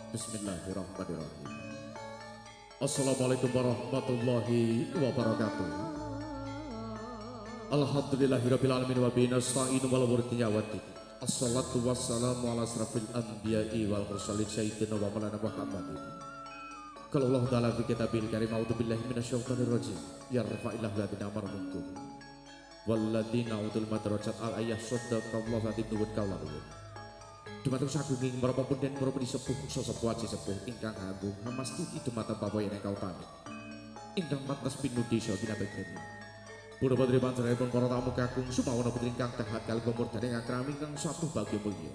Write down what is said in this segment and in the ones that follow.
Bismillahirrahmanirrahim. Assalamualaikum warahmatullahi wabarakatuh. Alhamdulillahirabbil alamin wa bihi nasta'inu wal murtiyawati. Assalatu wassalamu ala asrafil anbiya'i wal mursalin sayyidina wa maulana Muhammadin. Qala Allah ta'ala fi kitabil karim a'udzu billahi minasyaitonir rajim. Yarfa'illahu alladziina amanu minkum walladziina utul madrajat al ayah sadaqallahu adzim nuwun kawula. Dumateng sagunging marapun den marapun disepuh sosok wajib sepuh ingkang agung mamastuki dumateng Bapak yen engkau tani. Ingkang mantes pinudi desa kinabekten. Pura putri panjenenganipun para tamu kakung sumawana putri ingkang dahat kalih pamurdaning akrami ingkang satu bagya mulya.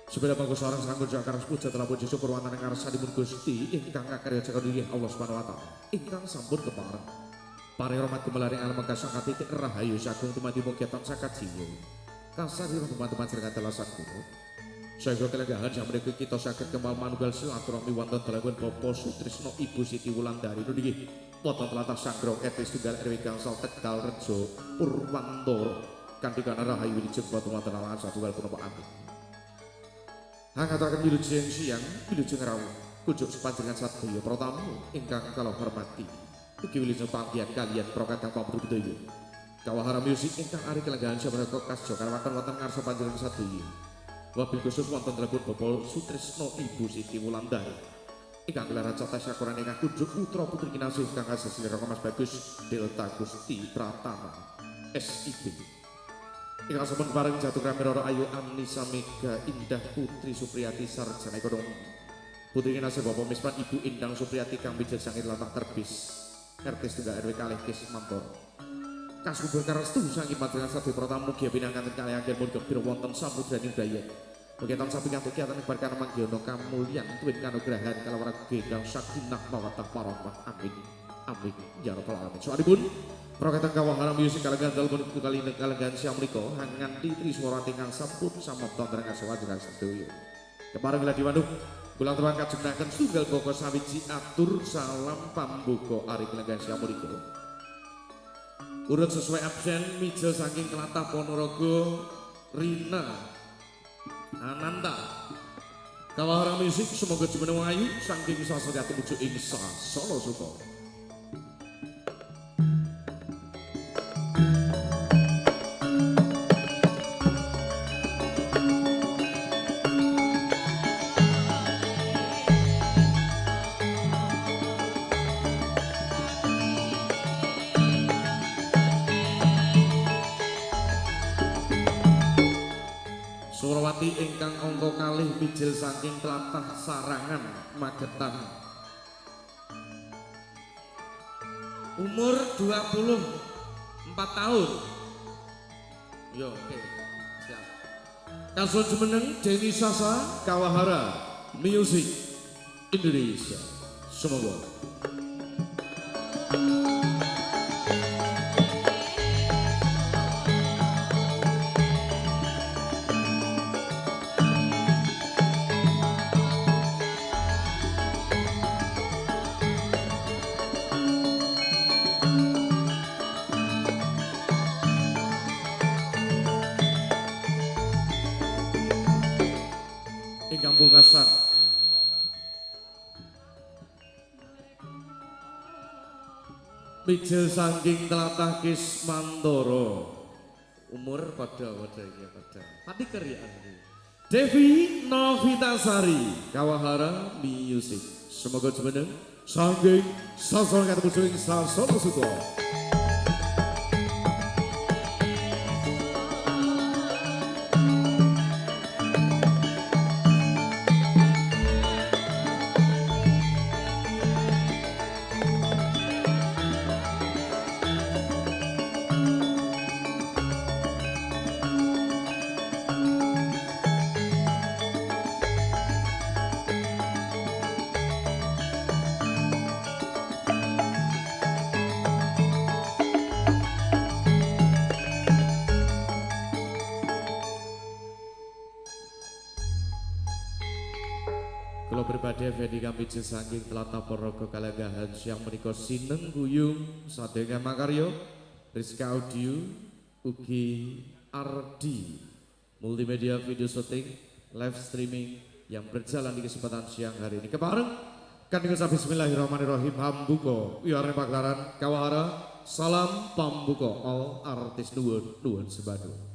Sepeda mangko sareng sanggo jakaras puja telah puji syukur wonten ing ngarsanipun Gusti ingkang ngakarya jagat inggih Allah Subhanahu wa taala. Ingkang sampun kepareng paring rahmat kemelaring alam kasangka titik rahayu sagung tumati mugi tansah kajiwa. Kasarira teman-teman jenengan telasan kuno. Saengga kelenggahan jam menika kita saged kemal manunggal silaturahmi wonten dalem Bapak Sutrisno Ibu Siti Wulandari nggih wonten tlatah Sanggrong RT Tunggal RW Gangsal Tegal Rejo Purwantara kanthi kana rahayu wilujeng wonten alas satunggal punapa amin. Hangataken wilujeng siang wilujeng rawuh kunjuk sepanjenengan sadaya para tamu ingkang kula hormati. Ugi wilujeng panggihan kaliyan prokadang pamrubudaya. Kawahara musik ingkang ari kelenggahan samenika kasjo kalawaken wonten ngarsa panjenengan sadaya. Wabil khusus wonten dalem Bapak Sutrisno Ibu Siti Wulandari. Ingkang kelarahan cata syakuran ingkang kunjuk putra putri kinasih kang asesilira Mas Bagus Delta Gusti Pratama SIB. Ingkang sampun bareng jatuh ramirara Ayu Anissa Mega Indah Putri Supriyati Sarjana Ekonomi. Putri kinasih Bapak Mispan Ibu Indang Supriyati kang bijak sangit latah terbis RT Tunggal RW kalih Kismantoro. Kasubur karestu saking panjenengan sadaya pratamu mugi pinanganten kalih anggen mugi pira wonten samudraning daya. Mugi tansah pinantuk kegiatan barkah manggiana kamulyan tuwin kanugrahan kalawarga ingkang sakinah mawaddah warahmah. Amin. Amin ya rabbal alamin. Soalipun prokatan kawahara musik kalenggan dalem menika kali kalenggan siang menika nganti triswara ingkang sampun samapta dereng sawadya sedaya. Kepareng ladi manuk kula aturaken kajenengan setunggal boko sawiji atur salam pambuka ari kalenggan siang menika. Urut sesuai absen mijil saking Tlatah Ponorogo Rina Ananta Kawahara musik semoga jumeneng ayu saking sasada tumuju ing Solo Suko. Surawati ingkang angka kalih mijil saking Tlatah Sarangan Magetan. Umur 24 tahun. Yo, oke. Siap. Kasul jumeneng Deni Sasa Kawahara Music Indonesia. Semoga ingkang pungkasan mijil saking Tlatah Kismantoro. Umur pada iki pada pati keryaan Devi Novitasari Kawahara Music. Semoga jumeneng saking sasana ketemu ing Solo Suko. Kula pribadi Fendi kami saking Tlatah Ponorogo kalenggahan siang menika sineng guyung sadengan makarya Rizka Audio ugi Ardi multimedia video shooting live streaming yang berjalan di kesempatan siang hari ini. Kebareng kan dengan bismillahirrahmanirrahim hambuko wiarane pagelaran kawahara salam pambuko all artis nuwun sebadu.